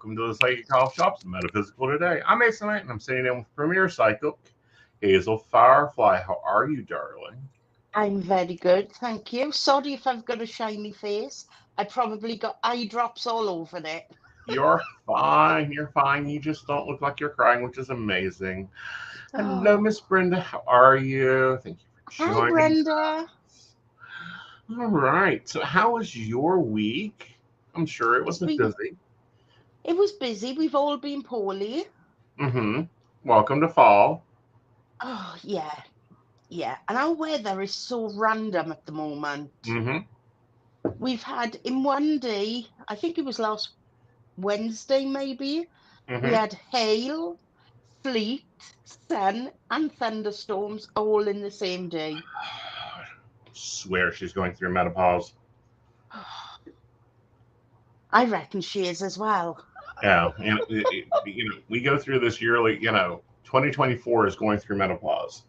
welcome to the Psychic Health Shops, Metaphysical Today. I'm Aeson and I'm sitting in with Premier Psychic, Hazel Firefly. How are you, darling? I'm very good, thank you. Sorry if I've got a shiny face. I probably got eye drops all over it. You're fine, you're fine. You just don't look like you're crying, which is amazing. Hello, Oh, Miss Brenda. How are you? Thank you for hi, joining Brenda. us. All right. So, how was your week? I'm sure it It's wasn't been, busy. it was busy. We've all been poorly. Mm-hmm. Welcome to fall. Oh, yeah, yeah. And our weather is so random at the moment. Mm-hmm. We've had in one day, I think it was last Wednesday, maybe, we Mm-hmm. had hail, sleet, sun, and thunderstorms all in the same day. Swear she's going through menopause. I reckon she is as well. Yeah, and we go through this yearly. 2024 is going through menopause.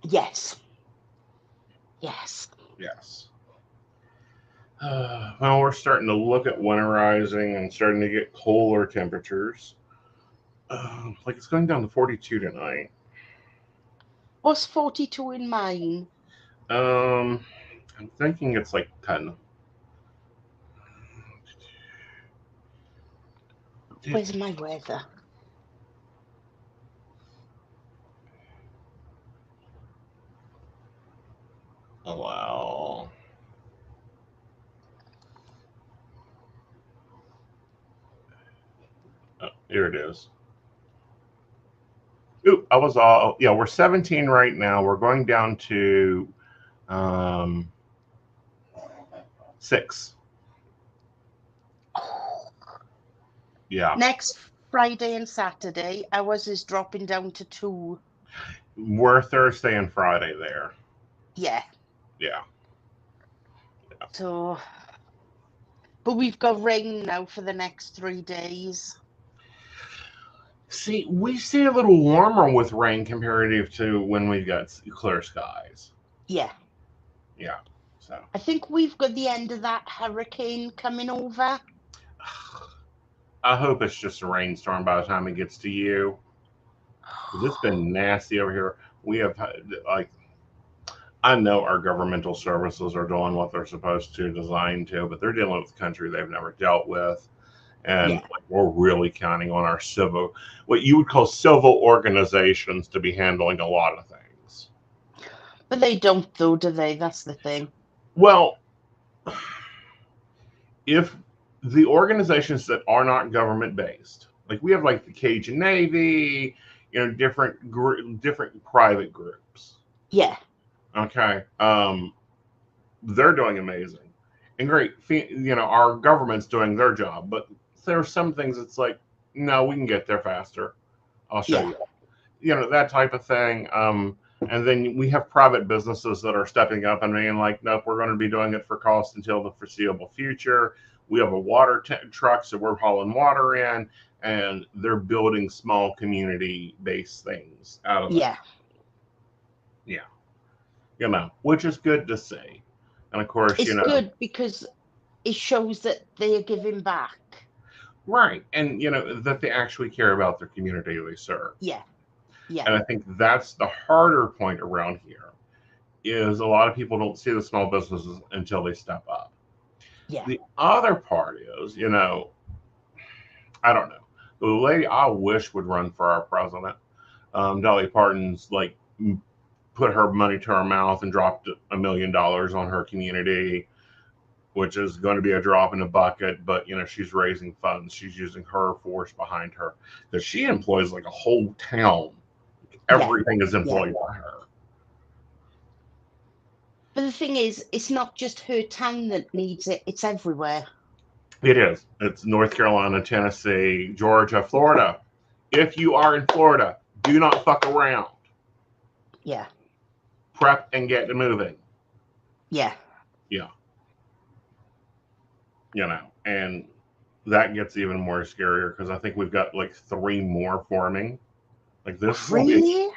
Yes, yes. Yes. Well, we're starting to look at winterizing and starting to get cooler temperatures. Like it's going down to 42 tonight. What's 42 in mine? Um, I'm thinking it's like 10. Where's my weather? Oh, wow. Here it is. Ooh, I was all. Yeah, we're 17 right now. We're going down to um 6. Yeah. Next Friday and Saturday, ours is dropping down to 2. We're Thursday and Friday there. Yeah. Yeah. So, but we've got rain now for the next 3 days. See, we stay a little warmer with rain comparative to when we've got clear skies. Yeah. Yeah. So I think we've got the end of that hurricane coming over. I hope it's just a rainstorm by the time it gets to you. 'Cause it's been nasty over here. We have like I know our governmental services are doing what they're supposed to, designed to, but they're dealing with a country they've never dealt with. And Yeah. like, we're really counting on our what you would call civil organizations to be handling a lot of things. But they don't though, do they? That's the thing. Well, if the organizations that are not government based, like we have like the Cajun Navy, different private groups. Yeah. Okay, they're doing amazing and great. Our government's doing their job, but there are some things it's like, no, we can get there faster. I'll show Yeah. you. That type of thing. And then we have private businesses that are stepping up and being like, nope, we're going to be doing it for cost until the foreseeable future. We have a water truck, so we're hauling water in, and they're building small community-based things out of Yeah. that. Yeah, which is good to see. And of course, It's good because it shows that they are giving back. right, and that they actually care about their community they serve. Yeah. Yeah. And I think that's the harder point around here is a lot of people don't see the small businesses until they step up. Yeah. The other part is, I don't know. The lady I wish would run for our president, Dolly Parton's like put her money to her mouth and dropped $1 million on her community, which is going to be a drop in the bucket. But she's raising funds. She's using her force behind her because she employs like a whole town. Yeah. Everything is Yeah. employed by her. But the thing is, it's not just her town that needs it, it's everywhere. It is. It's North Carolina, Tennessee, Georgia, Florida. If you are in Florida, do not fuck around. Yeah. Prep and get moving. Yeah. Yeah. And that gets even more scarier because I think we've got like 3 more forming. Like this will be Really?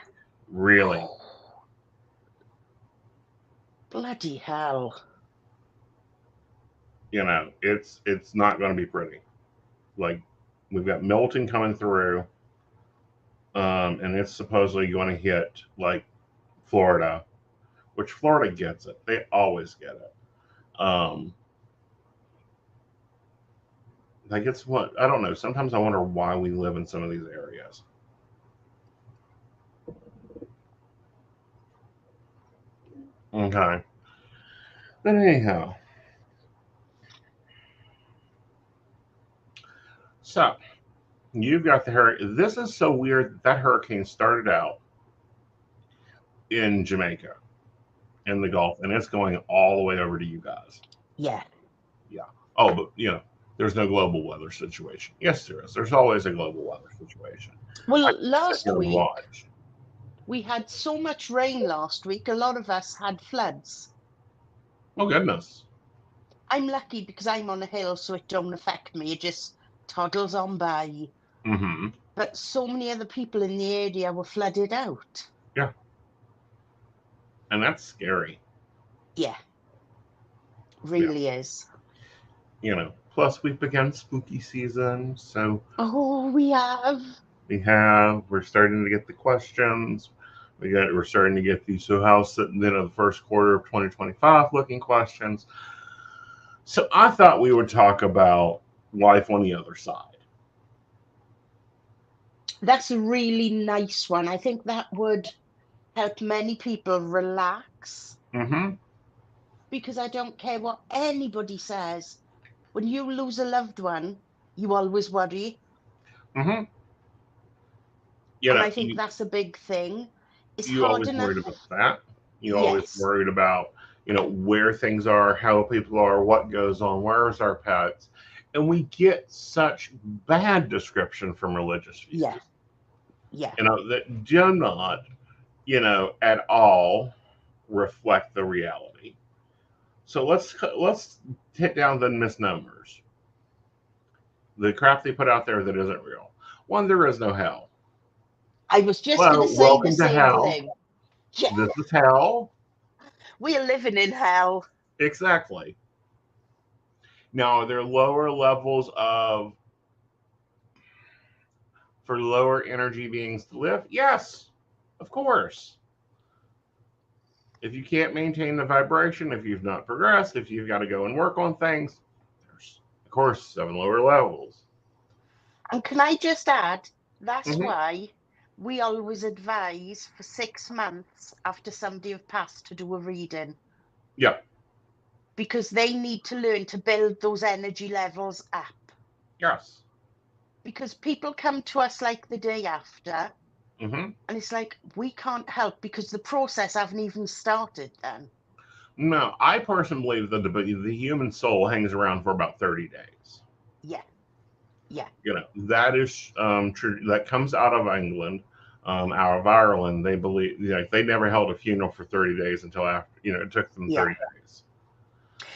really. Bloody hell. It's not going to be pretty. Like We've got Milton coming through, and it's supposedly going to hit like Florida, which Florida gets it. They always get it. Like it's what I don't know. Sometimes I wonder why we live in some of these areas. Okay. But anyhow. So you've got the hurricane. This is so weird that hurricane started out in Jamaica in the Gulf and it's going all the way over to you guys. Yeah. Yeah. Oh, but there's no global weather situation. Yes, there is. There's always a global weather situation. Well, last week watch. we had so much rain last week, a lot of us had floods. Oh, goodness. I'm lucky because I'm on a hill, so it don't affect me. It just toddles on by. Mm-hmm. But so many other people in the area were flooded out. Yeah. And that's scary. Yeah. Really is. Plus we've begun spooky season, so Oh, we have. We're starting to get the questions. We're starting to get the so how's the first quarter of 2025 looking questions. So I thought we would talk about life on the other side. That's a really nice one. I think that would help many people relax. Mm-hmm. Because I don't care what anybody says. When you lose a loved one, you always worry. Mm-hmm. And I think that's a big thing. It's you hard always enough. worried about that. You Yes. always worried about, where things are, how people are, what goes on, where's our pets. And we get such bad description from religious views. Yeah. Yeah. That do not, at all reflect the reality. So let's hit down the misnomers. The crap they put out there that isn't real. One, there is no hell. I was just going to say the same thing. Yeah. This is hell. We are living in hell. Exactly. Now, are there lower levels for lower energy beings to live? Yes, of course. If you can't maintain the vibration, if you've not progressed, if you've got to go and work on things, there's, of course, 7 lower levels. And can I just add, that's why we always advise for 6 months after somebody have passed to do a reading. Yeah. Because they need to learn to build those energy levels up. Yes. Because people come to us like the day after, and it's like, we can't help because the process haven't even started then. No, I personally believe that the human soul hangs around for about 30 days. Yeah. Yeah. That is true. That comes out of England, out of Ireland. They believe they never held a funeral for 30 days until after, it took them 30 days.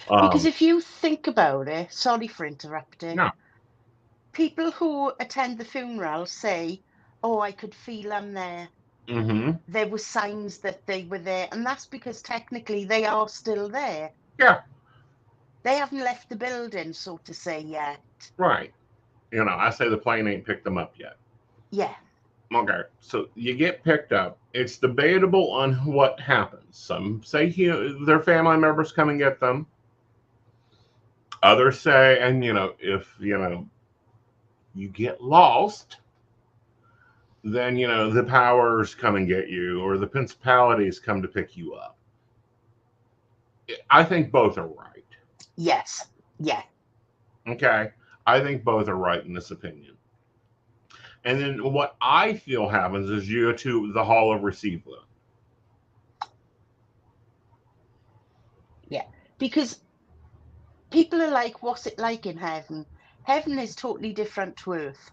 Because if you think about it, sorry for interrupting. No. People who attend the funeral say, oh, I could feel them there. Mm-hmm. There were signs that they were there. And that's because technically they are still there. Yeah. They haven't left the building, so to say, yet. Right. I say the plane ain't picked them up yet. Yeah. Okay. So you get picked up. It's debatable on what happens. Some say their family members come and get them. Others say, and if you get lost, then the powers come and get you, or the principalities come to pick you up. I think both are right. Yes. Yeah. Okay. I think both are right in this opinion. And then what I feel happens is you go to the Hall of Receiver. Yeah. Because people are like, what's it like in heaven? Heaven is totally different to earth.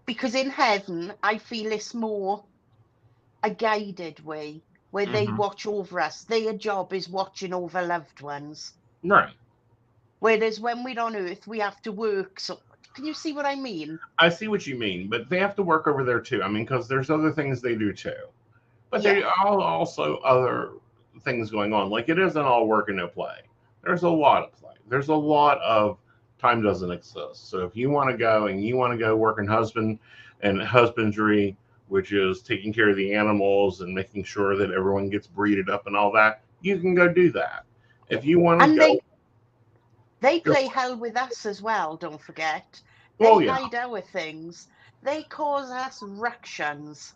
Because in heaven, I feel it's more a guided way where they watch over us. Their job is watching over loved ones. Right. Whereas when we're on earth, we have to work. So can you see what I mean? I see what you mean, but they have to work over there too. I mean, because there's other things they do too. But there are also other things going on. Like it isn't all work and no play. There's a lot of play. There's a lot of time doesn't exist. So if you want to go and you want to go work in husbandry, which is taking care of the animals and making sure that everyone gets breeded up and all that, you can go do that. If you want to And go, they play hell with us as well, don't forget. well, They yeah, hide our things. They cause us ructions.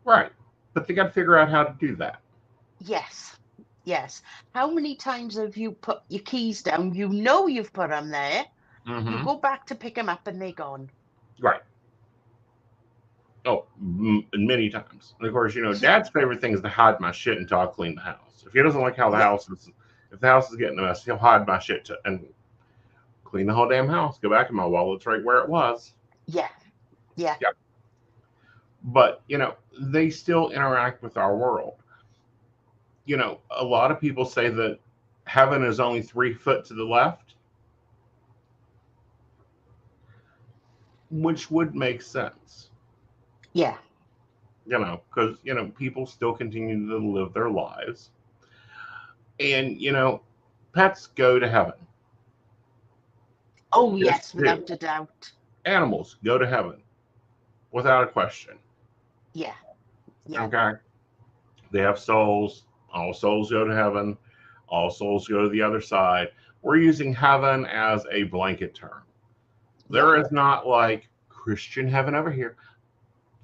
right. But they got to figure out how to do that. Yes, yes. How many times have you put your keys down? You know you've put them there. You go back to pick them up and they're gone. Right. Oh, many times. And of course, Yeah. Dad's favorite thing is to hide my shit until I clean the house. If he doesn't like how the house is, if the house is getting a mess, he'll hide my shit and clean the whole damn house. Go back in my wallet's right where it was. Yeah. But, they still interact with our world. A lot of people say that heaven is only 3 foot to the left, which would make sense. Yeah. Because, people still continue to live their lives. And, pets go to heaven. Oh, yes, without a doubt. Animals go to heaven without a question. Yeah. Okay. They have souls. All souls go to heaven. All souls go to the other side. We're using heaven as a blanket term. There is not like Christian heaven over here.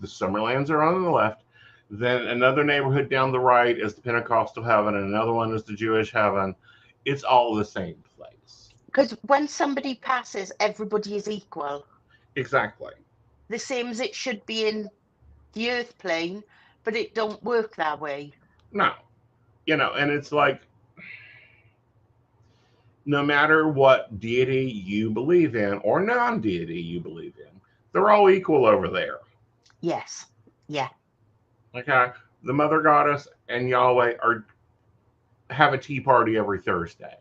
The Summerlands are on the left. Then another neighborhood down the right is the Pentecostal heaven, and another one is the Jewish heaven. It's all the same place. Because when somebody passes, everybody is equal. Exactly. The same as it should be in the earth plane, but it don't work that way. No. And it's like, no matter what deity you believe in or non-deity you believe in, they're all equal over there. Yes. Yeah. Okay. The Mother Goddess and Yahweh have a tea party every Thursday.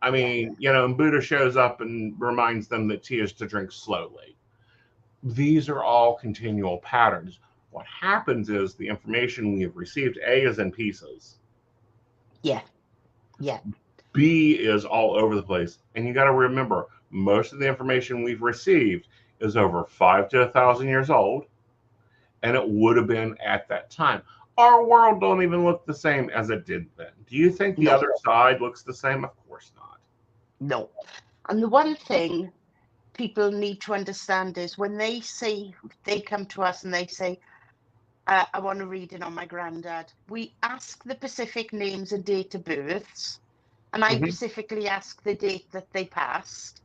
I mean, and Buddha shows up and reminds them that tea is to drink slowly. These are all continual patterns. What happens is the information we have received, A, is in pieces. Yeah. B is all over the place. And you got to remember, most of the information we've received is over 5 to 1,000 years old. And it would have been at that time. Our world don't even look the same as it did then. Do you think the other side looks the same? Of course not. No. And the one thing people need to understand is when they come to us and they say, I want a reading on my granddad, we ask the specific names and date of births. And I specifically ask the date that they passed.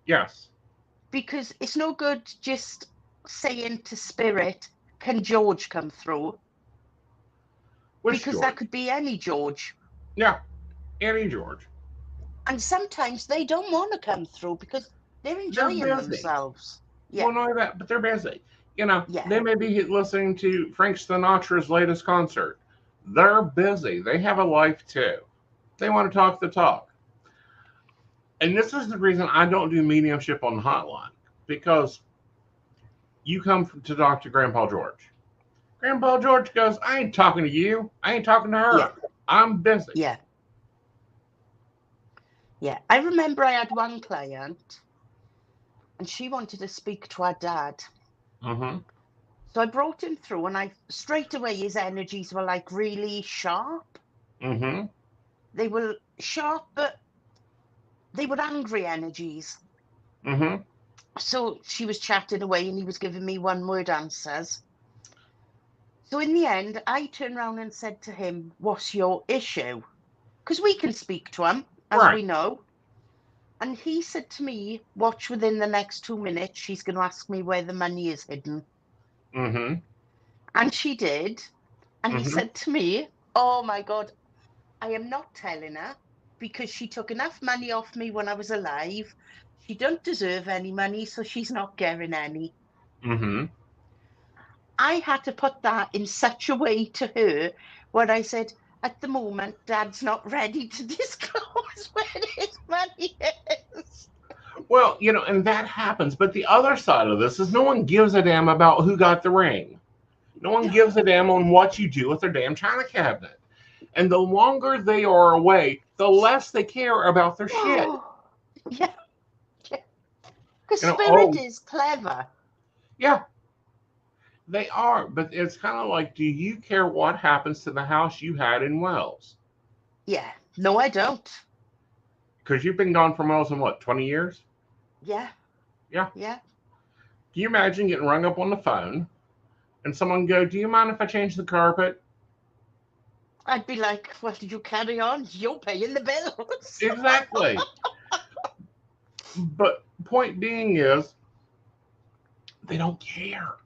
Yes. Because it's no good just saying to spirit, can George come through? Because that could be any George. Yeah, any George. And sometimes they don't want to come through because they're enjoying themselves. Yeah. Well, not that, but they're busy. They may be listening to Frank Sinatra's latest concert. They're busy. They have a life too. They want to talk the talk. And this is the reason I don't do mediumship on the hotline, because you come to talk to Grandpa George. Grandpa George goes, I ain't talking to you. I ain't talking to her. Yeah. I'm busy. Yeah. I remember I had one client and she wanted to speak to her dad. So I brought him through and straight away his energies were like really sharp. They were sharp, but they were angry energies. So she was chatting away and he was giving me one-word answers. So in the end, I turned around and said to him, what's your issue? Because we can speak to him, as we know. And he said to me, watch within the next 2 minutes, she's going to ask me where the money is hidden. And she did. And he said to me, oh my God, I am not telling her because she took enough money off me when I was alive. She don't deserve any money, so she's not getting any. I had to put that in such a way to her where I said, at the moment, Dad's not ready to disclose where his money is. Well, and that happens. But the other side of this is no one gives a damn about who got the ring. No one gives a damn on what you do with their damn china cabinet. And the longer they are away, the less they care about their shit. Yeah. Yeah. Because You know, spirit is clever. yeah, they are. But it's kind of like, do you care what happens to the house you had in Wells? Yeah. No, I don't. Because you've been gone from Wells in what, 20 years? Yeah. Yeah. Yeah. Can you imagine getting rung up on the phone and someone go, do you mind if I change the carpet? I'd be like, well, you carry on. You're paying the bills. Exactly. But point being is, they don't care.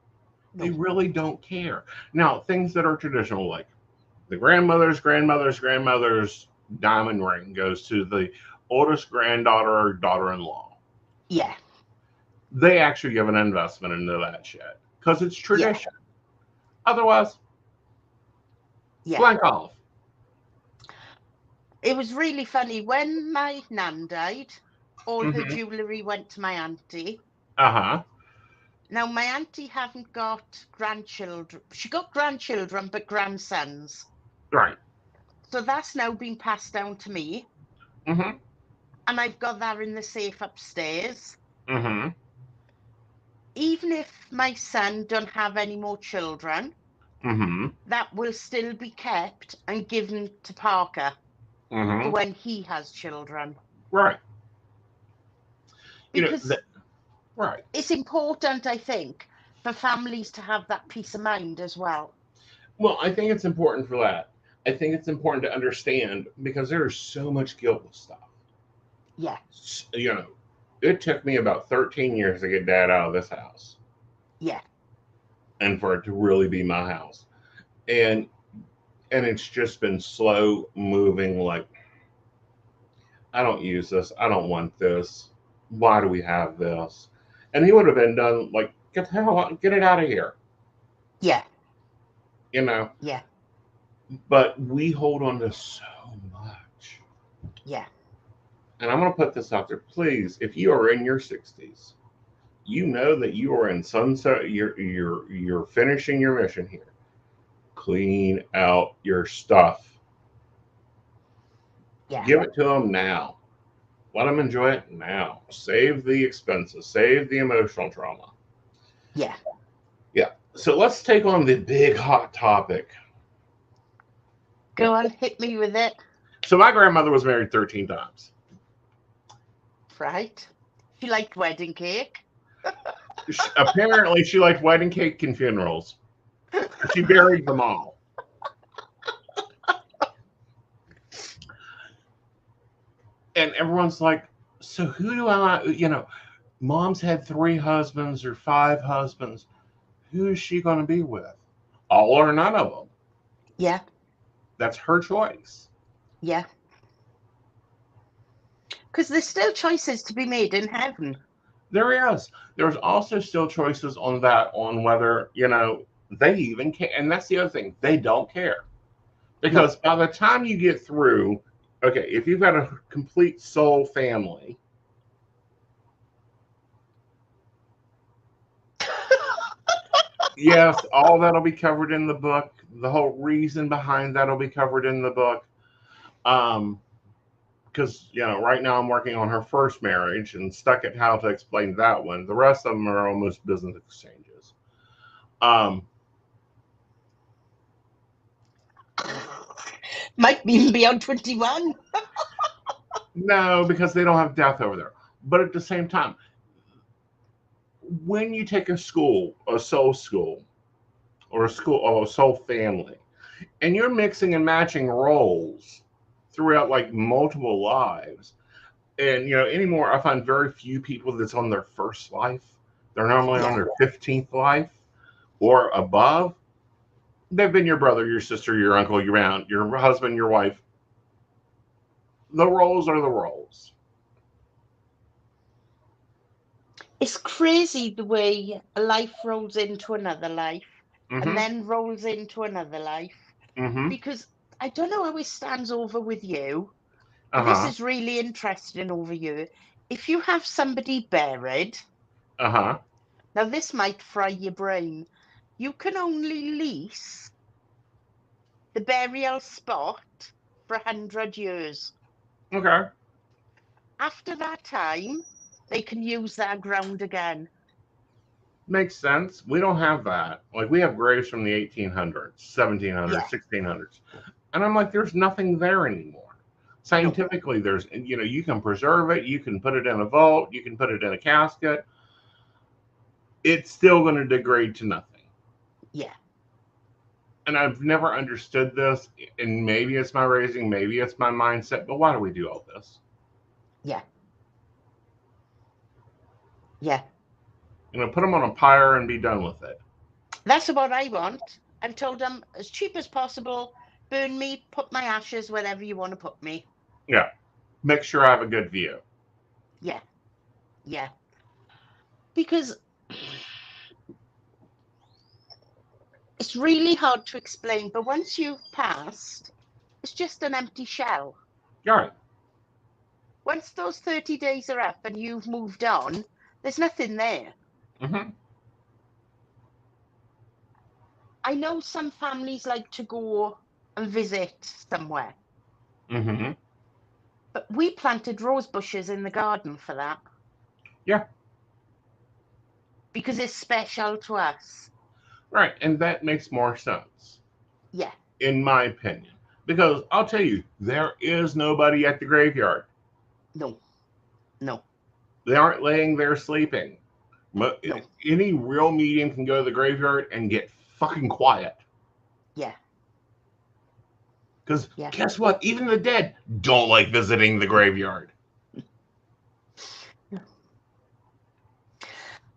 They No. really don't care. Now, things that are traditional, like the grandmother's diamond ring goes to the oldest granddaughter or daughter-in-law. Yeah. They actually give an investment into that shit because it's Yeah. tradition. Otherwise, Yeah. blank off. It was really funny when my nan died. All her Mm-hmm. jewellery went to my auntie. Uh-huh. Now my auntie hadn't got grandchildren. She got grandchildren, but grandsons. Right. So that's now been passed down to me, Mm-hmm. and I've got that in the safe upstairs. Mm-hmm. Even if my son don't have any more children, Mm-hmm. that will still be kept and given to Parker for Mm-hmm. when he has children. Right. You know, Because right. it's important, I think, for families to have that peace of mind as well. Well, I think it's important for that. I think it's important to understand because there is so much guilt with stuff. Yeah. You know, it took me about 13 years to get dad out of this house Yeah. and for it to really be my house. And it's just been slow moving, like, I don't use this. I don't want this. Why do we have this? And he would have been done like, get the hell out, get it out of here. Yeah. You know. Yeah. But we hold on to so much. Yeah. And I'm going to put this out there, please. If you are in your 60s, you know that you are in sunset. You're finishing your mission here. Clean out your stuff. Yeah. Give it to them now. Let them enjoy it now. Save the expenses. Save the emotional trauma. Yeah. Yeah. So let's take on the big hot topic. Go on, hit me with it. So my grandmother was married 13 times. Right. She liked wedding cake. Apparently, she liked wedding cake and funerals. She buried them all. And everyone's like, so who do I, mom's had 3 husbands or 5 husbands. Who is she going to be with? All or none of them. Yeah. That's her choice. Yeah. Because there's still choices to be made in heaven. There is. There's also still choices on that, on whether, they even care. And that's the other thing. They don't care. Because by the time you get through, okay, if you've got a complete soul family, yes, all that'll be covered in the book. The whole reason behind that'll be covered in the book. Because, right now I'm working on her first marriage and stuck at how to explain that one. The rest of them are almost business exchanges. Might even be on 21. No, because they don't have death over there. But at the same time, when you take a soul school, or a soul family, and you're mixing and matching roles throughout like multiple lives, and anymore, I find very few people that's on their first life. They're normally on their 15th life or above. They've been your brother, your sister, your uncle, your aunt, your husband, your wife. The roles are the roles. It's crazy the way a life rolls into another life and then rolls into another life. Because I don't know how it stands over with you. This is really interesting over you. If you have somebody buried, now this might fry your brain. You can only lease the burial spot for 100 years. Okay. after that time, they can use that ground again. Makes sense. We don't have that. Like, we have graves from the 1800s, 1700s, Yeah. 1600s. And I'm like, there's nothing there anymore. Scientifically, there's, you can preserve it. You can put it in a vault. You can put it in a casket. It's still going to degrade to nothing. Yeah. And I've never understood this. And maybe it's my raising, maybe it's my mindset. But why do we do all this? Yeah. Yeah. Put them on a pyre and be done with it. That's what I want. I've told them as cheap as possible, burn me, put my ashes wherever you want to put me. Yeah. Make sure I have a good view. Yeah. Yeah. Because it's really hard to explain, but once you've passed, it's just an empty shell. Right. Once those 30 days are up and you've moved on, there's nothing there. Mm-hmm. I know some families like to go and visit somewhere. Mm-hmm. But we planted rose bushes in the garden for that. Yeah. Because it's special to us. Right. And that makes more sense. Yeah. In my opinion. Because I'll tell you, there is nobody at the graveyard. No. They aren't laying there sleeping. No. Any real medium can go to the graveyard and get fucking quiet. Yeah. Because guess what? Even the dead don't like visiting the graveyard.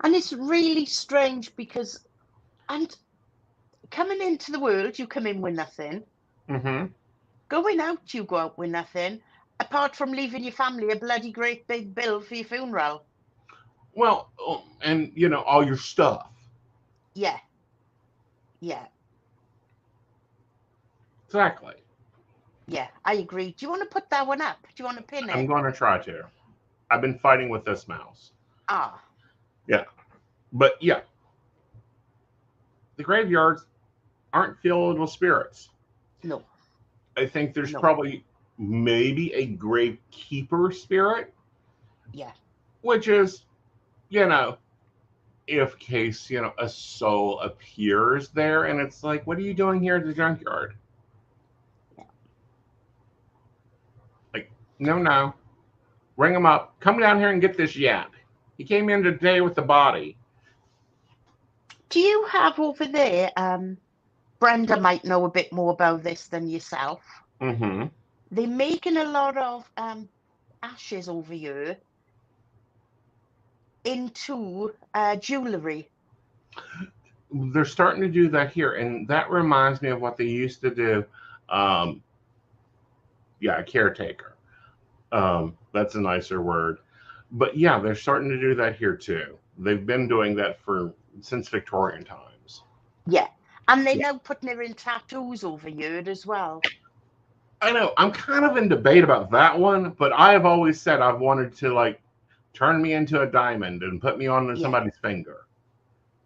And it's really strange because, and coming into the world, you come in with nothing. Mm-hmm. Going out, you go out with nothing, apart from leaving your family a bloody great big bill for your funeral. Well, and all your stuff. Yeah. Yeah. Exactly. Yeah, I agree. Do you want to put that one up? Do you want to pin it? I'm going to try to. I've been fighting with this mouse. Ah. Yeah. But yeah. The graveyards aren't filled with spirits. No. I think there's probably maybe a gravekeeper spirit. Yeah. Which is, if case, a soul appears there and it's like, what are you doing here at the junkyard? Yeah. Like, no. Ring him up. Come down here and get this yap. He came in today with the body. Do you have over there, Brenda might know a bit more about this than yourself. Mm-hmm. They're making a lot of ashes over here into jewellery. They're starting to do that here, and that reminds me of what they used to do. Caretaker. That's a nicer word. But yeah, they're starting to do that here too. They've been doing that since Victorian times. Yeah. And they're now putting it in tattoos over here as well. I know. I'm kind of in debate about that one, but I have always said I've wanted to turn me into a diamond and put me on somebody's finger.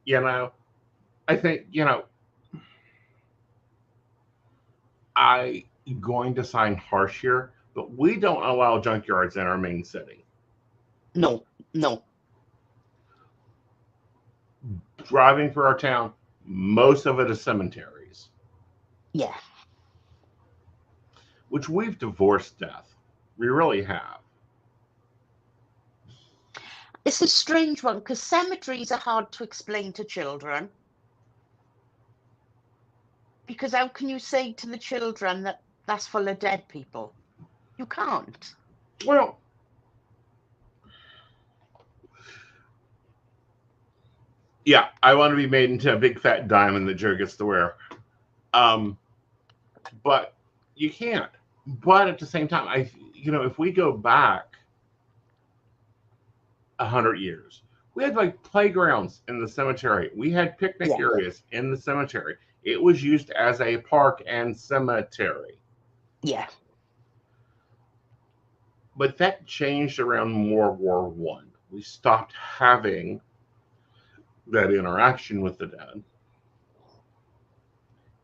I think, I'm going to sign harsh here, but we don't allow junkyards in our main city. No. Driving through our town, most of it is cemeteries. Yeah. Which we've divorced death. We really have. It's a strange one because cemeteries are hard to explain to children. Because how can you say to the children that that's full of dead people? You can't. Well, yeah, I want to be made into a big fat diamond that Joe gets to wear. But you can't. But at the same time, if we go back 100 years, we had playgrounds in the cemetery. We had picnic areas in the cemetery. It was used as a park and cemetery. Yeah. But that changed around World War I. We stopped having that interaction with the dead.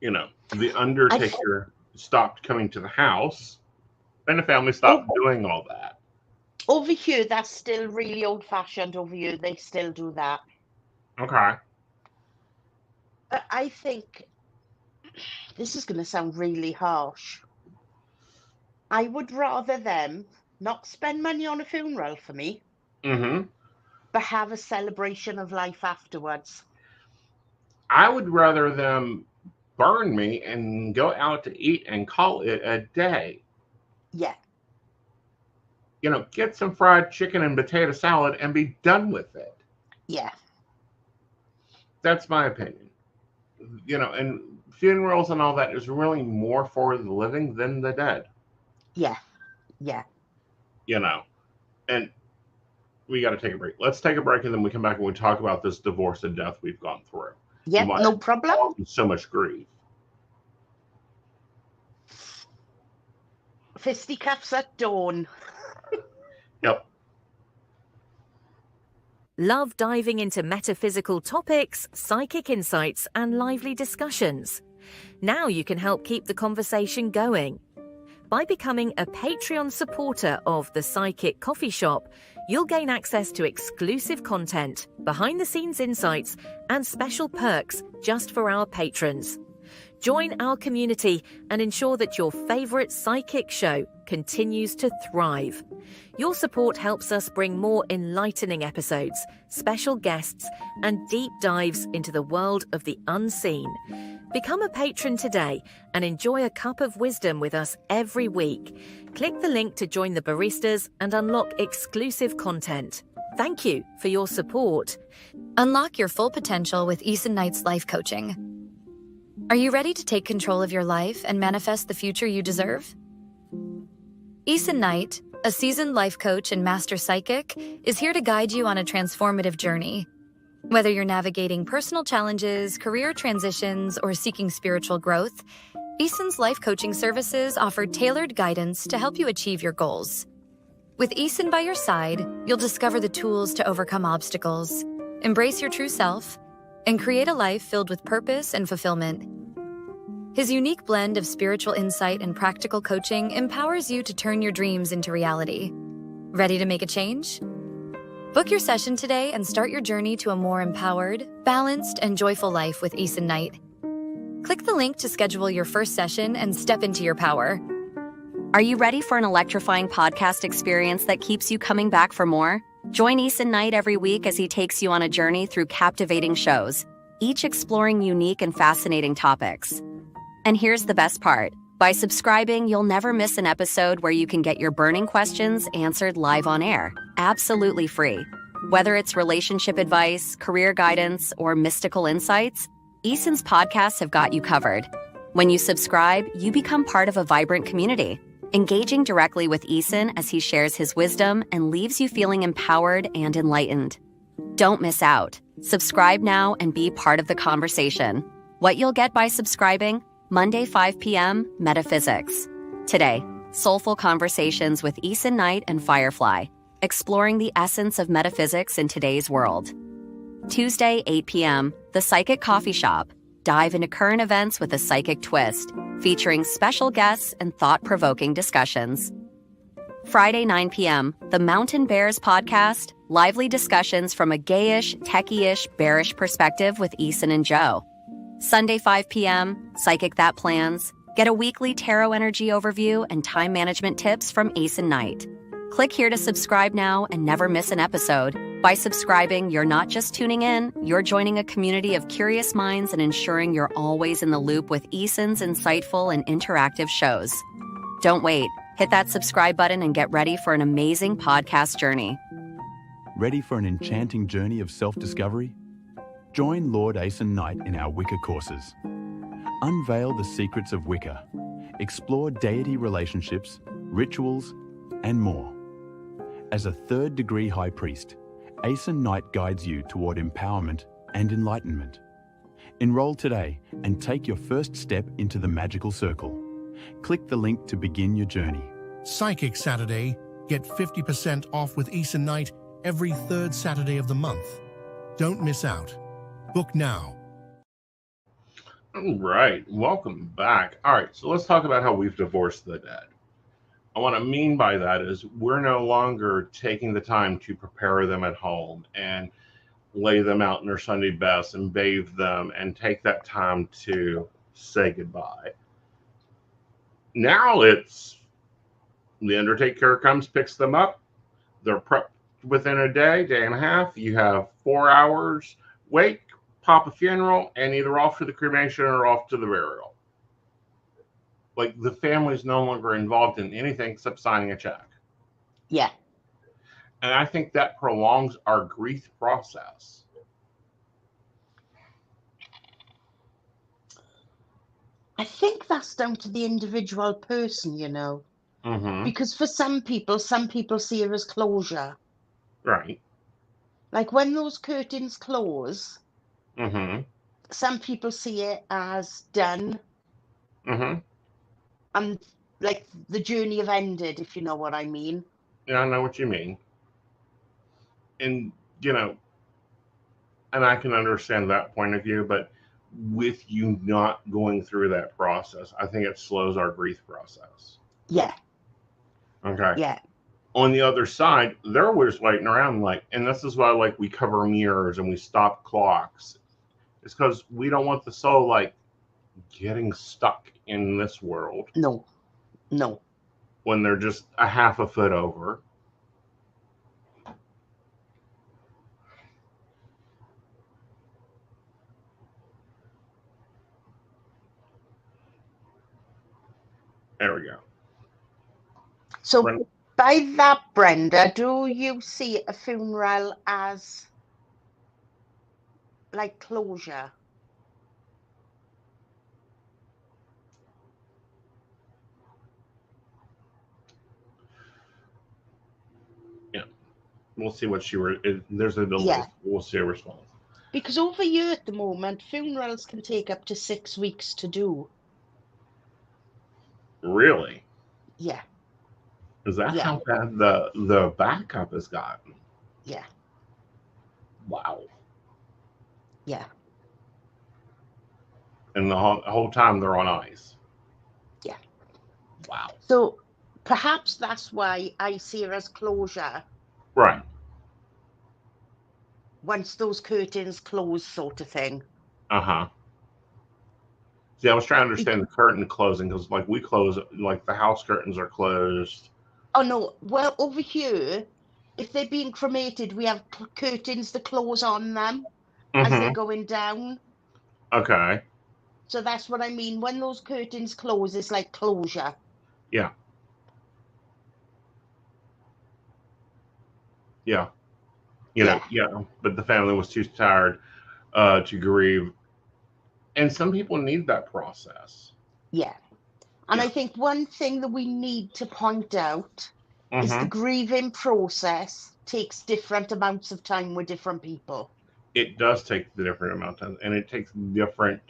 The undertaker stopped coming to the house, and the family stopped doing all that. Over here, that's still really old-fashioned. Over here, they still do that. Okay. But I think this is going to sound really harsh. I would rather them not spend money on a funeral for me, but have a celebration of life afterwards. I would rather them burn me and go out to eat and call it a day. Yeah. You know, get some fried chicken and potato salad and be done with it. Yeah. That's my opinion. You know, and funerals and all that is really more for the living than the dead. Yeah. Yeah. You know, and we got to take a break. Let's take a break and then we come back and we talk about this divorce and death we've gone through. Yeah, no problem. So much grief. Fisticuffs at dawn. Yep. Love diving into metaphysical topics, psychic insights, and lively discussions? Now you can help keep the conversation going. By becoming a Patreon supporter of The Psychic Coffee Shop, you'll gain access to exclusive content, behind-the-scenes insights, and special perks just for our patrons. Join our community and ensure that your favorite psychic show continues to thrive. Your support helps us bring more enlightening episodes, special guests, and deep dives into the world of the unseen. Become a patron today and enjoy a cup of wisdom with us every week. Click the link to join the baristas and unlock exclusive content. Thank you for your support. Unlock your full potential with Aeson Knight's life coaching. Are you ready to take control of your life and manifest the future you deserve? Aeson Knight, a seasoned life coach and master psychic, is here to guide you on a transformative journey. Whether you're navigating personal challenges, career transitions, or seeking spiritual growth, Aeson's life coaching services offer tailored guidance to help you achieve your goals. With Aeson by your side, you'll discover the tools to overcome obstacles, embrace your true self, and create a life filled with purpose and fulfillment. His unique blend of spiritual insight and practical coaching empowers you to turn your dreams into reality. Ready to make a change? Book your session today and start your journey to a more empowered, balanced, and joyful life with Aeson Knight. Click the link to schedule your first session and step into your power. Are you ready for an electrifying podcast experience that keeps you coming back for more? Join Aeson Knight every week as he takes you on a journey through captivating shows, each exploring unique and fascinating topics. And here's the best part. By subscribing, you'll never miss an episode where you can get your burning questions answered live on air, absolutely free. Whether it's relationship advice, career guidance, or mystical insights, Aeson's podcasts have got you covered. When you subscribe, you become part of a vibrant community, engaging directly with Aeson as he shares his wisdom and leaves you feeling empowered and enlightened. Don't miss out. Subscribe now and be part of the conversation. What you'll get by subscribing: Monday 5 p.m. Metaphysics Today, Soulful Conversations with Aeson and Fire Fly, exploring the essence of metaphysics in today's world. Tuesday 8 p.m. The Psychic Coffee Shop. Dive into current events with a psychic twist, featuring special guests and thought-provoking discussions. Friday 9 p.m. The Mountain Bears Podcast. Lively discussions from a gayish, techie-ish, bearish perspective with Aeson and Joe. Sunday 5 p.m. Psychic That Plans. Get a weekly tarot energy overview and time management tips from Aeson Knight. Click here to subscribe now and never miss an episode. By subscribing, you're not just tuning in, you're joining a community of curious minds and ensuring you're always in the loop with Aeson's insightful and interactive shows. Don't wait. Hit that subscribe button and get ready for an amazing podcast journey. Ready for an enchanting journey of self-discovery? Join Lord Aeson Knight in our Wicca courses. Unveil the secrets of Wicca. Explore deity relationships, rituals, and more. As a third-degree high priest, Aeson Knight guides you toward empowerment and enlightenment. Enroll today and take your first step into the magical circle. Click the link to begin your journey. Psychic Saturday. Get 50% off with Aeson Knight every third Saturday of the month. Don't miss out. Book now. All right. Welcome back. All right. So let's talk about how we've divorced the dead. what I mean by that is we're no longer taking the time to prepare them at home and lay them out in their Sunday best and bathe them and take that time to say goodbye. Now it's the undertaker comes, picks them up. They're prepped within a day and a half. You have 4 hours, wake, pop a funeral, and either off to the cremation or off to the burial. Like, the family's no longer involved in anything except signing a check. Yeah. And I think that prolongs our grief process. I think that's down to the individual person, you know. Mm-hmm. Because for some people see it as closure. Right. Like when those curtains close, Mm-hmm. some people see it as done. Mm-hmm. And like the journey have ended, if you know what I mean. Yeah, I know what you mean. And, you know, and I can understand that point of view, but with you not going through that process, I think it slows our grief process. Yeah. Okay. Yeah. On the other side, they're always waiting around, like, and this is why, like, we cover mirrors and we stop clocks. It's because we don't want the soul, like, getting stuck in this world. No. When they're just a half a foot over. There we go. So Brenda? by that, Brenda, do you see a funeral as like closure? Yeah. We'll see what there's a delay. Yeah. We'll see a response. Because over here at the moment, funerals can take up to 6 weeks to do. Really? Yeah. Is that how bad the backup has gotten? Yeah. Wow. Yeah. And the whole time they're on ice. Yeah. Wow. So perhaps that's why I see it as closure. Right. Once those curtains close, sort of thing. Uh-huh. See, I was trying to understand the curtain closing because, like, we close, like, the house curtains are closed. Oh, no. Well, over here, if they're being cremated, we have curtains that close on them as they're going down. Okay. So that's what I mean. When those curtains close, it's like closure. Yeah. Yeah. You know, yeah. But the family was too tired to grieve. And some people need that process. Yeah. And I think one thing that we need to point out is the grieving process takes different amounts of time with different people. It does take the different amount of time, and it takes different.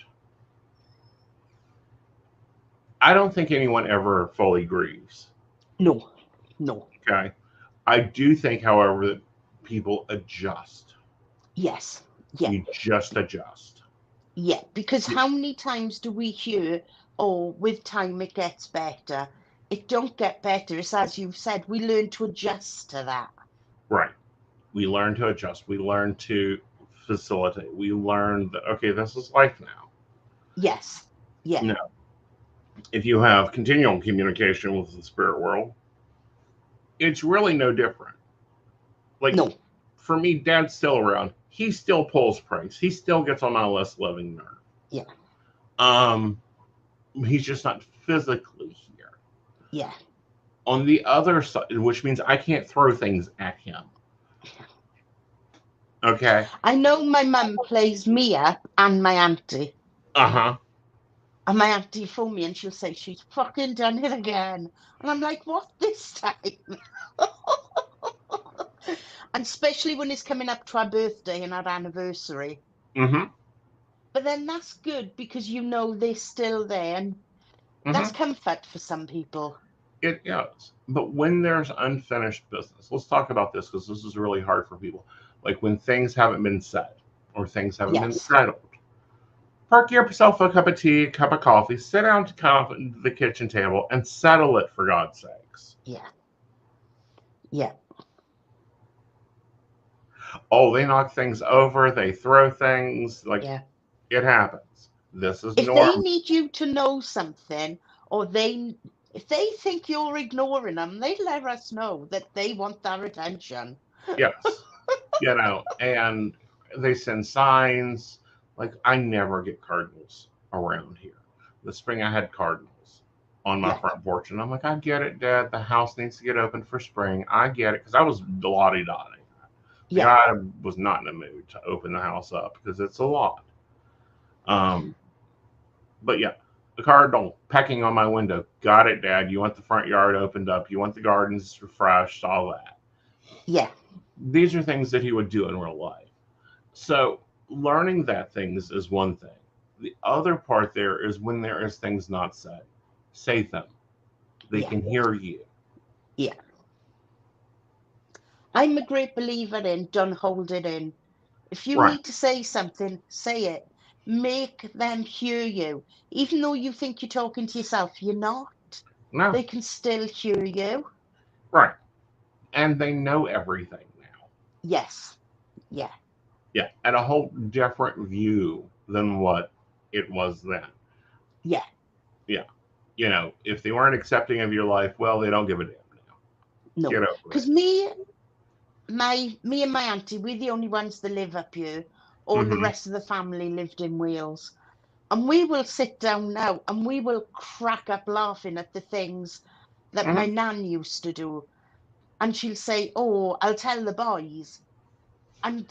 I don't think anyone ever fully grieves. No. Okay. I do think, however, that people adjust. Yes. Yeah. You just adjust. Yeah, because how many times do we hear, oh, with time it gets better? It don't get better. It's as you've said, we learn to adjust to that. Right. We learn to adjust. We learn to facilitate. We learn that, okay, this is life now. Yes. Yeah. No. If you have continual communication with the spirit world, it's really no different. Like, no. For me, Dad's still around. He still pulls pranks. He still gets on my less loving nerve. Yeah. He's just not physically here. Yeah. On the other side, which means I can't throw things at him. Okay. I know my mum plays Mia and my auntie. Uh-huh. And my auntie phone me and she'll say, she's fucking done it again. And I'm like, what this time? And especially when it's coming up to our birthday and our anniversary. Mm-hmm. But then that's good because you know they're still there. And that's comfort for some people. It is. But when there's unfinished business, let's talk about this because this is really hard for people. Like when things haven't been said or things haven't been settled. perk yourself a cup of tea, a cup of coffee, sit down to the kitchen table and settle it, for God's sakes. Yeah. Yeah. Oh, they knock things over, they throw things, like, Yeah. it happens. This is If they normal. need you to know something, or if they think you're ignoring them, they let us know that they want their attention. Yes. And they send signs. Like, I never get cardinals around here. The spring I had cardinals on my front porch, and I'm like, I get it, Dad. The house needs to get open for spring. I get it, because I was lottie-dottie. Yeah. I was not in the mood to open the house up because it's a lot. But yeah, the cardinal pecking on my window. Got it, Dad. You want the front yard opened up. You want the gardens refreshed, all that. Yeah. These are things that he would do in real life. So learning that things is one thing. The other part there is when there is things not said, say them. They can hear you. Yeah. I'm a great believer in don't hold it in. If you need to say something, say it. Make them hear you. Even though you think you're talking to yourself, you're not. No. They can still hear you. Right. And they know everything now. Yes. Yeah. Yeah. And a whole different view than what it was then. Yeah. Yeah. If they weren't accepting of your life, well, they don't give a damn now. No. Because me and my auntie, we're the only ones that live up here. All the rest of the family lived in Wales. And we will sit down now and we will crack up laughing at the things that my nan used to do. And she'll say, oh, I'll tell the boys. And,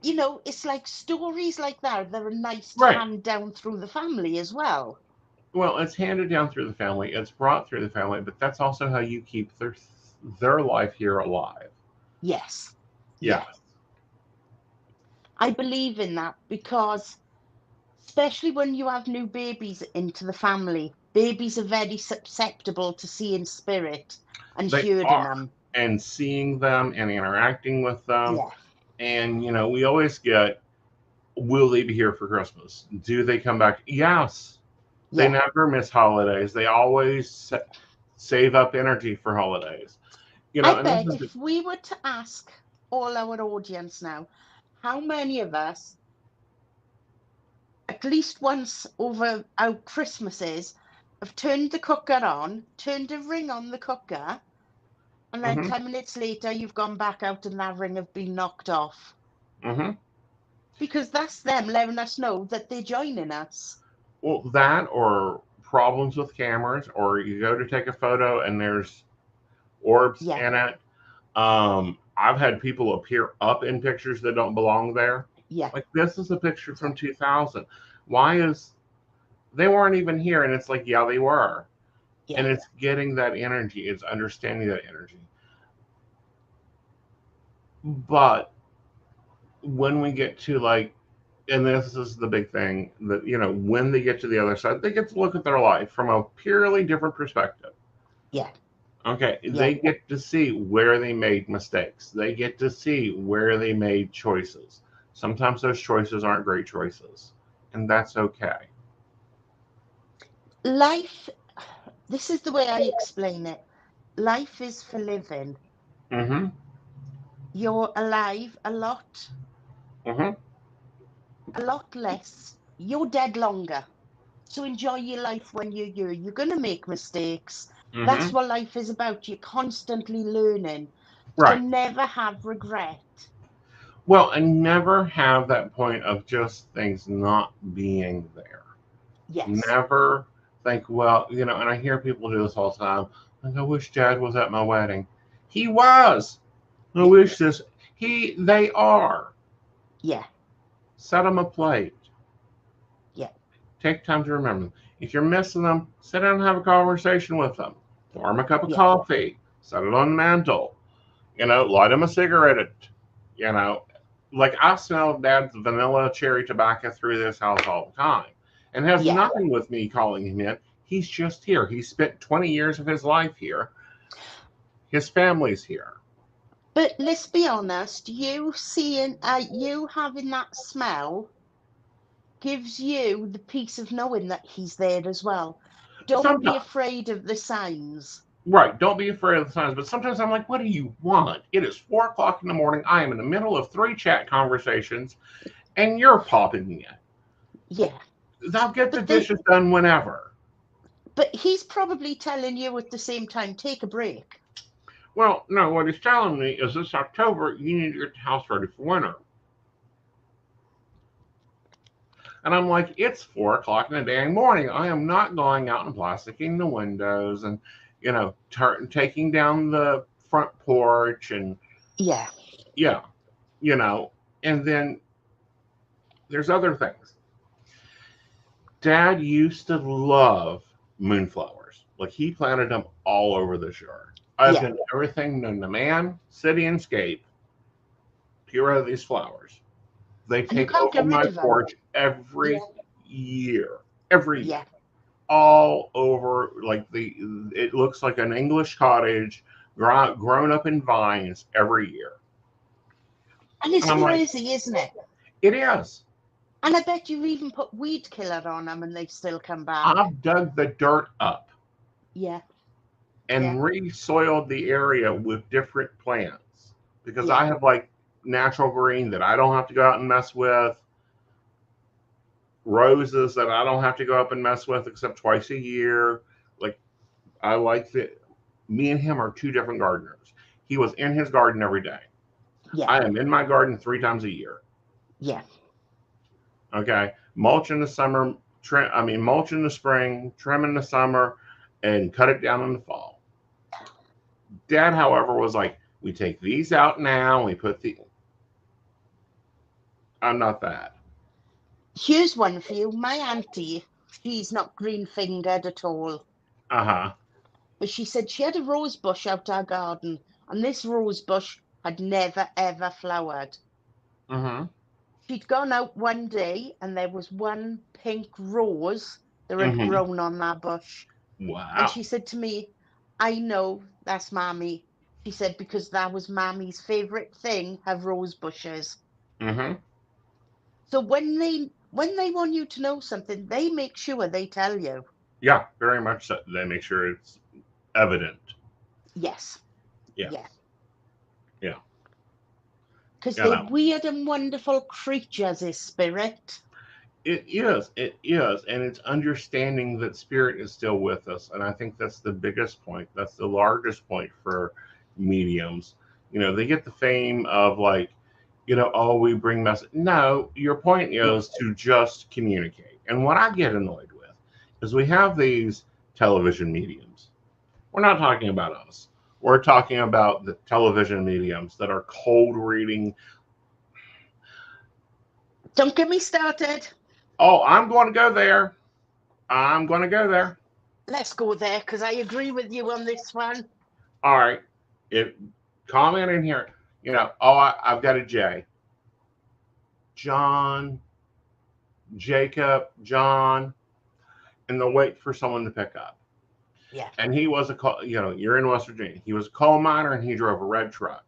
it's like stories like that are nice to hand down through the family as well. Well, it's handed down through the family. It's brought through the family. But that's also how you keep their life here alive. Yes. Yeah. I believe in that because especially when you have new babies into the family, babies are very susceptible to seeing spirit and hearing them. And seeing them and interacting with them. Yeah. And, we always get, will they be here for Christmas? Do they come back? Yes. They never miss holidays. They always save up energy for holidays. I bet if we were to ask all our audience now, how many of us, at least once over our Christmases, have turned the cooker on, turned a ring on the cooker, and then 10 minutes later, you've gone back out and that ring have been knocked off. Because that's them letting us know that they're joining us. Well, that or problems with cameras, or you go to take a photo and there's orbs in it. I've had people appear up in pictures that don't belong there. Yeah. Like, this is a picture from 2000. They weren't even here. And it's like, yeah, they were. Yeah. And it's getting that energy. It's understanding that energy. But when we get to and this is the big thing, that, when they get to the other side, they get to look at their life from a purely different perspective. Yeah. Okay. Yeah. They get to see where they made mistakes. They get to see where they made choices. Sometimes those choices aren't great choices, and that's okay. Life, this is the way I explain it. Life is for living. You're alive a lot. A lot less. You're dead longer. So enjoy your life when you're here. You're going to make mistakes. That's what life is about. You're constantly learning. So never have regret. Well, and never have that point of just things not being there. Yes. Never think, well, and I hear people do this all the time. Like, I wish Dad was at my wedding. He was. I wish they are. Yeah. Set them a plate. Yeah. Take time to remember them. If you're missing them, sit down and have a conversation with them. Pour them a cup of coffee. Set it on the mantle. Light them a cigarette. Like, I smell Dad's vanilla cherry tobacco through this house all the time. And has nothing with me calling him in. He's just here. He spent 20 years of his life here. His family's here. But let's be honest, you having that smell gives you the peace of knowing that he's there as well. Don't be afraid of the signs. Right. Don't be afraid of the signs. But sometimes I'm like, what do you want? It is 4 o'clock in the morning. I am in the middle of 3 chat conversations, and you're popping in. Yeah. I'll get the dishes done whenever. But he's probably telling you at the same time, take a break. Well, no, what he's telling me is this October, you need to get the house ready for winter. And I'm like, it's 4 o'clock in the dang morning. I am not going out and plasticking the windows and, taking down the front porch and and then there's other things. Dad used to love moonflowers. Like, he planted them all over this yard. I've done everything known to man, city, and scape to get rid of these flowers. They take over my porch every year. Every year. All over, like it looks like an English cottage grown up in vines every year. And it's crazy, isn't it? It is. And I bet you've even put weed killer on them and they still come back. I've dug the dirt up. Yeah. And re-soiled the area with different plants. Because I have like natural green that I don't have to go out and mess with. Roses that I don't have to go up and mess with except twice a year. Like, I like that. Me and him are 2 different gardeners. He was in his garden every day. Yeah. I am in my garden 3 times a year. Yeah. Okay. Mulch in the summer, mulch in the spring, trim in the summer, and cut it down in the fall. Dad, however, was like, we take these out now, we put I'm not that. Here's one for you. My auntie, she's not green-fingered at all. Uh-huh. But she said she had a rose bush out our garden, and this rose bush had never, ever flowered. Mm-hmm. She'd gone out one day, and there was one pink rose that had grown on that bush. Wow. And she said to me, I know that's Mommy. She said, because that was Mommy's favourite thing, have rose bushes. Mm-hmm. So when they want you to know something, they make sure they tell you. Yeah, very much so. They make sure it's evident. Yes. Yeah. Yeah. Because they're weird and wonderful creatures, is spirit. It is. And it's understanding that spirit is still with us. And I think that's the biggest point. That's the largest point for mediums. They get the fame of like, we bring message. No, your point is to just communicate. And what I get annoyed with is we have these television mediums. We're not talking about us. We're talking about the television mediums that are cold reading. Don't get me started. Oh, I'm going to go there. Let's go there, because I agree with you on this one. All right. Comment in here. I've got a J. John, Jacob, John, and they'll wait for someone to pick up. Yeah. And he was you're in West Virginia. He was a coal miner and he drove a red truck.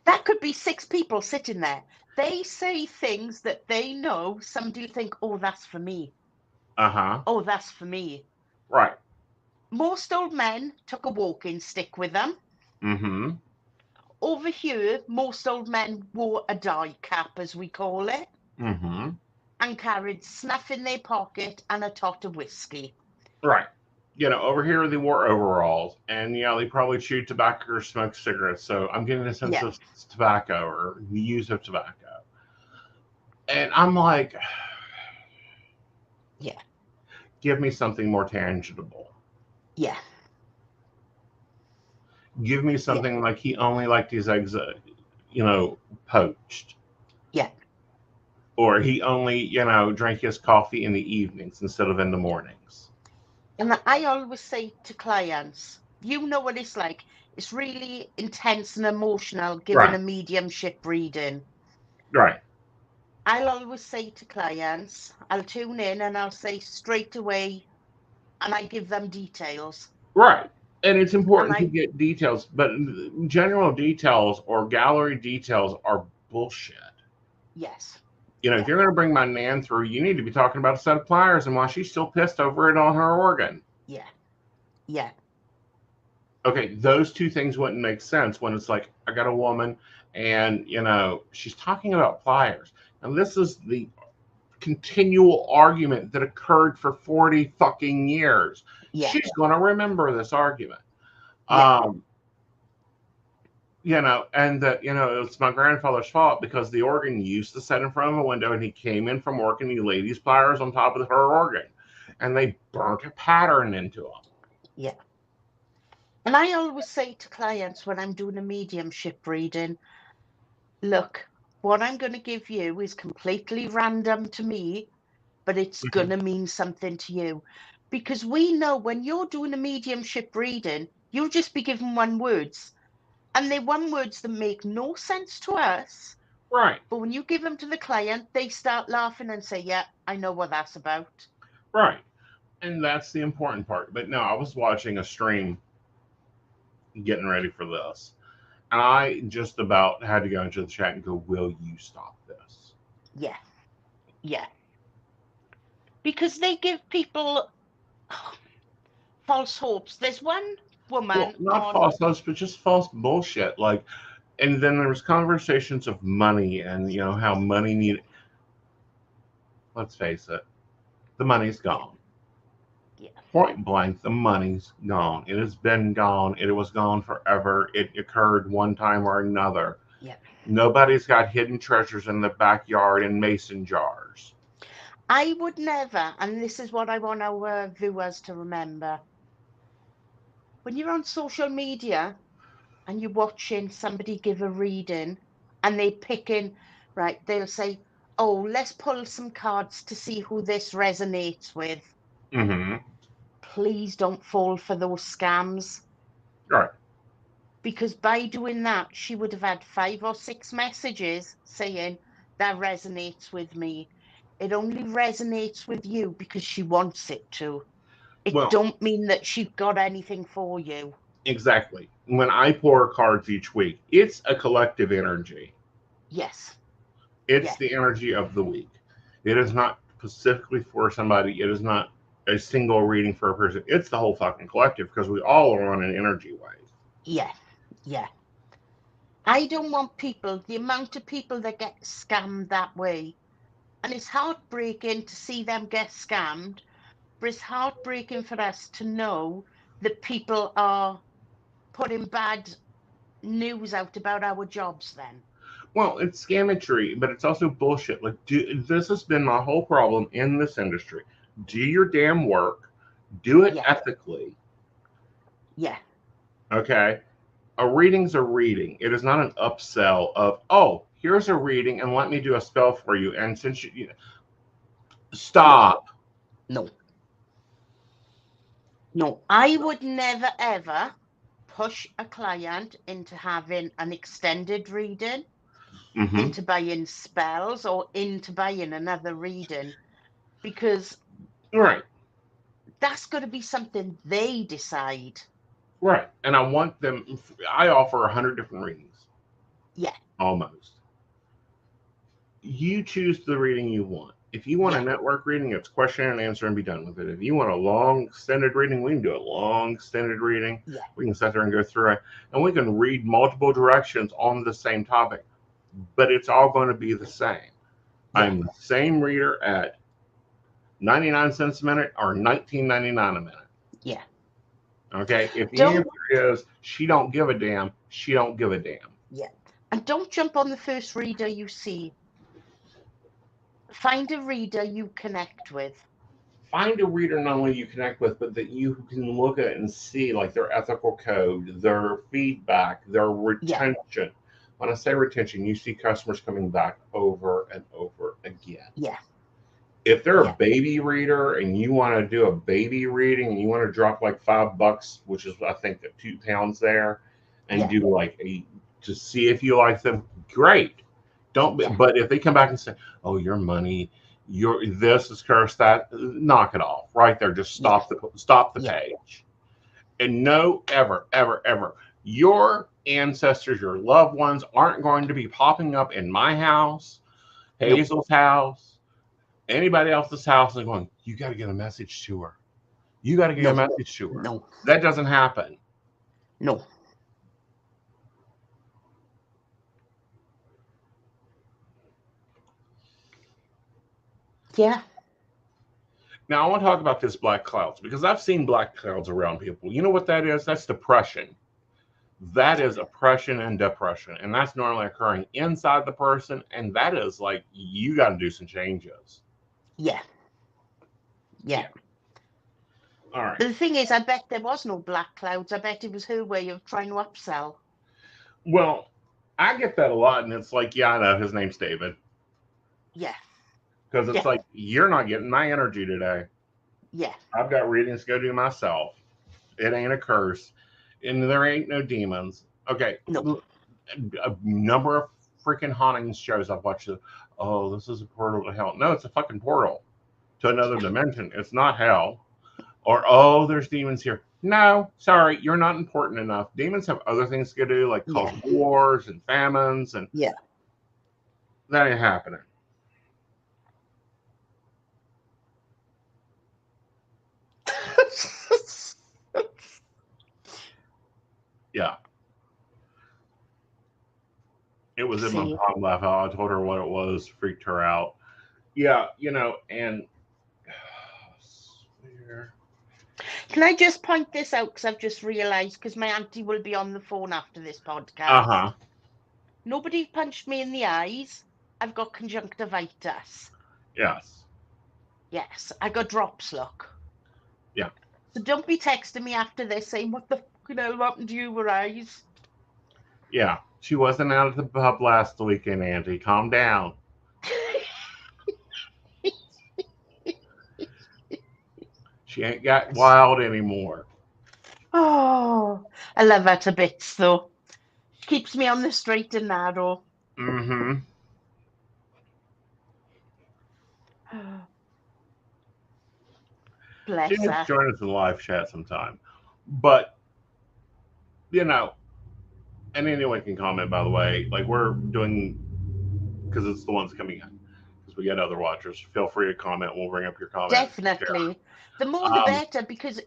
That could be 6 people sitting there. They say things that they know somebody will think, oh, that's for me. Uh-huh. Oh, that's for me. Right. Most old men took a walking stick with them. Mm-hmm. Over here, most old men wore a die cap, as we call it. Mm-hmm. And carried snuff in their pocket and a tot of whiskey. Right. Over here they wore overalls, and they probably chewed tobacco or smoked cigarettes. So I'm getting a sense of tobacco or the use of tobacco. And I'm like, give me something more tangible. Yeah. Give me something like he only liked his eggs, poached. Yeah. Or he only, drank his coffee in the evenings instead of in the mornings. And I always say to clients, you know what it's like. It's really intense and emotional giving a mediumship reading. Right. I'll always say to clients, I'll tune in and I'll say straight away, and I give them details. Right. And it's important to get details, but general details or gallery details are bullshit. Yes. You know, if you're going to bring my Nan through, you need to be talking about a set of pliers and why she's still pissed over it on her organ. Yeah. Yeah. Okay, those two things wouldn't make sense when it's like, I got a woman and, you know, she's talking about pliers. And this is the continual argument that occurred for 40 fucking years. Yeah. She's going to remember this argument. Yeah. You know, and that, you know, it's my grandfather's fault because the organ used to sit in front of a window and he came in from work and he laid these pliers on top of her organ and they burnt a pattern into them. Yeah. And I always say to clients when I'm doing a mediumship reading, look, what I'm going to give you is completely random to me, but it's going to mean something to you. Because we know when you're doing a mediumship reading, you'll just be given one words. And they're one words that make no sense to us. Right. But when you give them to the client, they start laughing and say, yeah, I know what that's about. Right. And that's the important part. But no, I was watching a stream getting ready for this. And I just about had to go into the chat and go, will you stop this? Yeah. Yeah. Because they give people false hopes. There's one woman. Well, not false hopes, but just false bullshit. Like, and then there was conversations of money and, you know, how money needed. Let's face it, the money's gone. Yeah. Point blank, the money's gone. It has been gone. It was gone forever. It occurred one time or another. Yeah. Nobody's got hidden treasures in the backyard in mason jars. I would never, and this is what I want our viewers to remember. When you're on social media and you're watching somebody give a reading and they're picking, right, they'll say, oh, let's pull some cards to see who this resonates with. Mm-hmm. Please don't fall for those scams. Right. Because by doing that, she would have had 5 or 6 messages saying, that resonates with me. It only resonates with you because she wants it to. It don't mean that she's got anything for you. Exactly. When I pour cards each week, it's a collective energy. Yes. It's the energy of the week. It is not specifically for somebody. It is not a single reading for a person. It's the whole fucking collective because we all are on an energy wave. Yeah. Yeah. I don't want people, the amount of people that get scammed that way. And it's heartbreaking to see them get scammed. But it's heartbreaking for us to know that people are putting bad news out about our jobs then. Well, it's scammetry, but it's also bullshit. Like, this has been my whole problem in this industry. Do your damn work. Do it ethically. Yeah. Okay? A reading's a reading. It is not an upsell of, oh, here's a reading and let me do a spell for you. And since you stop. No. No, I would never, ever push a client into having an extended reading, into buying spells, or into buying another reading, because that's going to be something they decide. Right. And I want them, I offer 100 different readings. Yeah. Almost. You choose the reading you want. If you want a network reading, it's question and answer and be done with it. If you want a long extended reading, we can do a long extended reading. Yeah. We can sit there and go through it. And we can read multiple directions on the same topic. But it's all going to be the same. Yeah. I'm the same reader at 99 cents a minute or $19.99 a minute. Yeah. Okay? If the answer is she don't give a damn, she don't give a damn. Yeah. And don't jump on the first reader you see. Find a reader you connect with. Find a reader not only you connect with, but that you can look at and see like their ethical code, their feedback, their retention. Yeah. When I say retention, you see customers coming back over and over again. Yeah. If they're a baby reader and you want to do a baby reading and you want to drop like $5, which is I think the £2 there, and do like to see if you like them, great. But if they come back and say, oh, your money, this is cursed, that, knock it off right there. Just stop the page. And no, ever, your ancestors, your loved ones aren't going to be popping up in my house Hazel's house, anybody else's house, and going, you got to get a message to her. You got to get a message to her. No. That doesn't happen. No. Yeah. Now, I want to talk about this black clouds because I've seen black clouds around people. You know what that is? That's depression. That is oppression and depression. And that's normally occurring inside the person. And that is like, you got to do some changes. Yeah. Yeah. All right. But the thing is, I bet there was no black clouds. I bet it was her way of trying to upsell. Well, I get that a lot. And it's like, yeah, I know. His name's David. Yeah. Because it's like, you're not getting my energy today. Yeah. I've got readings to go do myself. It ain't a curse. And there ain't no demons. Okay. No. A number of freaking haunting shows I've watched. Oh, this is a portal to hell. No, it's a fucking portal to another dimension. It's not hell. Or, oh, there's demons here. No, sorry, you're not important enough. Demons have other things to do, like cause wars and famines. And that ain't happening. Yeah. It was in my palm laugh. I told her what it was, freaked her out. Yeah, and Can I just point this out because I've just realised, because my auntie will be on the phone after this podcast. Uh-huh. Nobody punched me in the eyes. I've got conjunctivitis. Yes. Yes, I got drops, look. Yeah. So don't be texting me after this saying, what the fucking hell happened to your eyes? Yeah, she wasn't out at the pub last weekend, Auntie. Calm down. She ain't got wild anymore. Oh, I love her to bits, though. She keeps me on the straight and narrow. Mm-hmm. Bless she needs her. to join us in live chat sometime. But, and anyone can comment, by the way. Like, we're doing, because it's the ones coming in. Because we get other watchers. Feel free to comment. We'll bring up your comment. Definitely. The more the better, because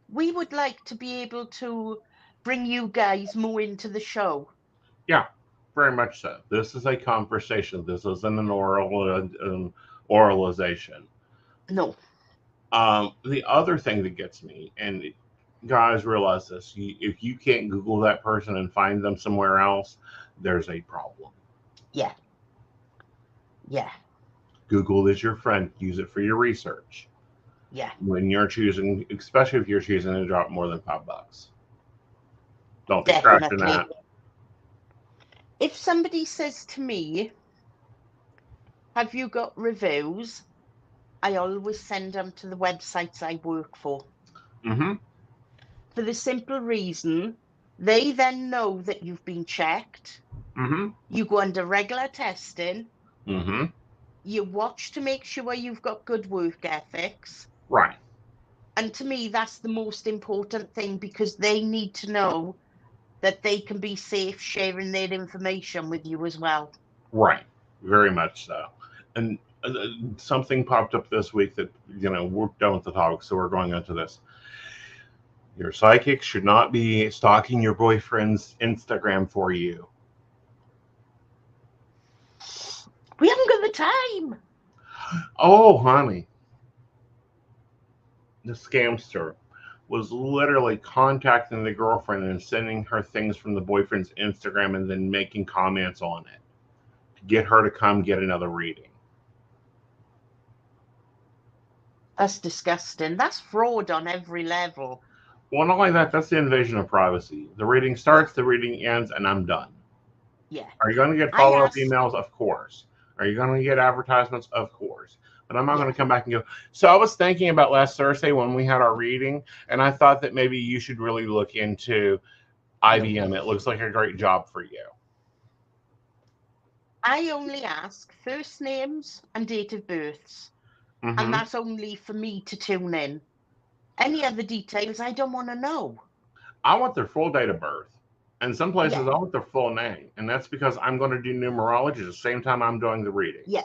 we would like to be able to bring you guys more into the show. Yeah, very much so. This is a conversation. This isn't an oralization. No. The other thing that gets me, and guys realize this, if you can't Google that person and find them somewhere else, there's a problem. Yeah. Yeah. Google is your friend. Use it for your research. Yeah. When you're choosing, especially if you're choosing to drop more than $5. Don't be scratching that. If somebody says to me, have you got reviews? I always send them to the websites I work for. Mm-hmm. For the simple reason, they then know that you've been checked. Mm-hmm. You go under regular testing. Mm-hmm. You watch to make sure you've got good work ethics. Right. And to me, that's the most important thing, because they need to know that they can be safe sharing their information with you as well. Right. Very much so. And something popped up this week that, we're done with the topic, so we're going into this. Your psychic should not be stalking your boyfriend's Instagram for you. We haven't got the time. Oh, honey. The scamster was literally contacting the girlfriend and sending her things from the boyfriend's Instagram and then making comments on it to get her to come get another reading. That's disgusting. That's fraud on every level. Well, not only that, that's the invasion of privacy. The reading starts, the reading ends, and I'm done. Yeah. Are you going to get follow-up emails? Of course. Are you going to get advertisements? Of course. But I'm not going to come back and go, so I was thinking about last Thursday when we had our reading, and I thought that maybe you should really look into IBM. It looks like a great job for you. I only ask first names and date of births. Mm-hmm. And that's only for me to tune in. Any other details, I don't want to know. I want their full date of birth. And some places I want their full name. And that's because I'm going to do numerology at the same time I'm doing the reading. Yeah.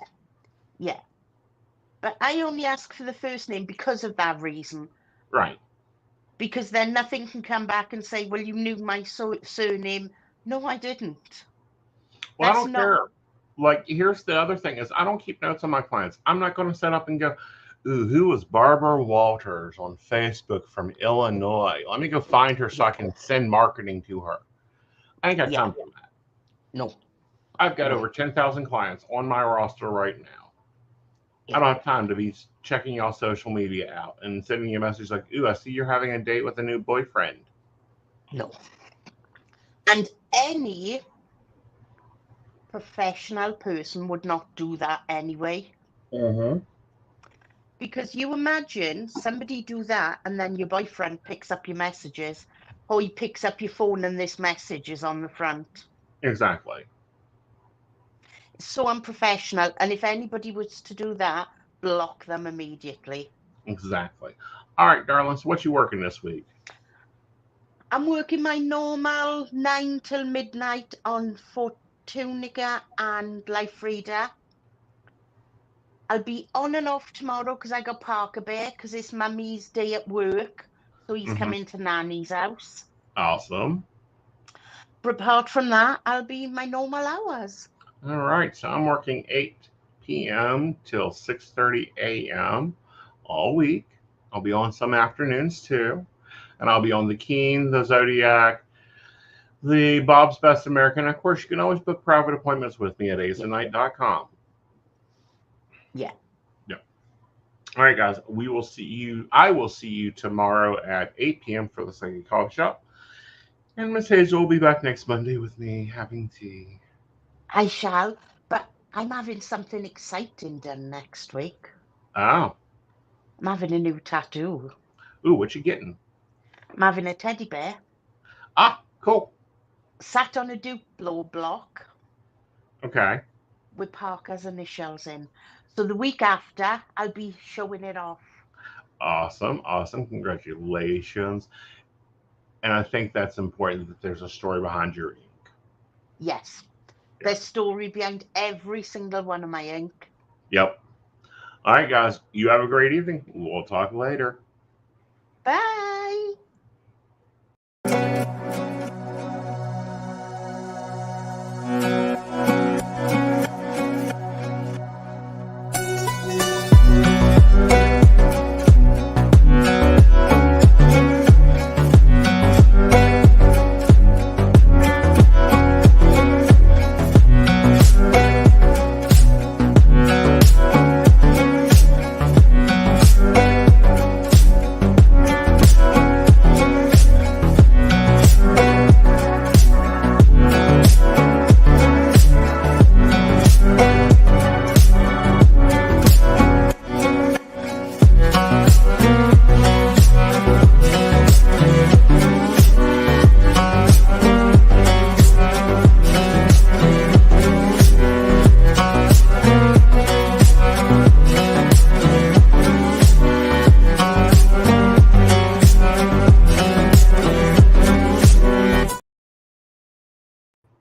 Yeah. But I only ask for the first name because of that reason. Right. Because then nothing can come back and say, well, you knew my surname. No, I didn't. Well, I don't care. Like, here's the other thing is I don't keep notes on my clients. I'm not going to set up and go, ooh, who was Barbara Walters on Facebook from Illinois? Let me go find her so I can send marketing to her. I ain't got time for that. No. I've got over 10,000 clients on my roster right now. I don't have time to be checking y'all social media out and sending you a message like, ooh, I see you're having a date with a new boyfriend. No. And any professional person would not do that anyway. Mm-hmm. Because you imagine somebody do that and then your boyfriend picks up your messages, or he picks up your phone and this message is on the front. Exactly. It's so unprofessional. And if anybody was to do that, block them immediately. Exactly. All right, darling. So what you working this week? I'm working my normal 9 till midnight on Fortunica and Life Reader. I'll be on and off tomorrow because I got Parker Bear because it's Mummy's day at work. So he's coming to Nanny's house. Awesome. But apart from that, I'll be my normal hours. All right. So I'm working 8 p.m. till 6:30 a.m. all week. I'll be on some afternoons too. And I'll be on the Keen, the Zodiac, the Bob's Best American. Of course, you can always book private appointments with me at aeonnight.com. Yeah. Yeah. All right, guys. We will see you. I will see you tomorrow at 8 p.m. for the Psychic Coffee Shop. And Miss Hazel will be back next Monday with me having tea. I shall, but I'm having something exciting done next week. Oh. I'm having a new tattoo. Ooh, what you getting? I'm having a teddy bear. Ah, cool. Sat on a Duplo block. Okay. With Parker's initials in. So the week after, I'll be showing it off. Awesome. Awesome. Congratulations. And I think that's important that there's a story behind your ink. Yes. There's story behind every single one of my ink. Yep. All right, guys. You have a great evening. We'll talk later. Bye.